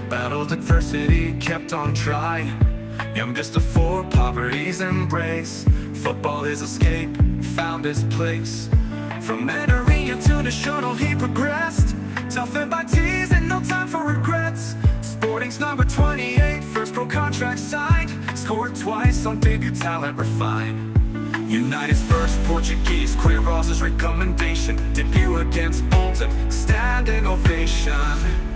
Battled adversity, kept on trying. Youngest of four, poverty's embrace. Football his escape, found his place. From Mentoria to the shuttle he progressed. Toughened by teas and no time for regrets. Sporting's number 28, first pro contract signed. Scored twice on debut, talent refined. United's first Portuguese, Queiroz' recommendation. Debut against Bolton, standing ovation.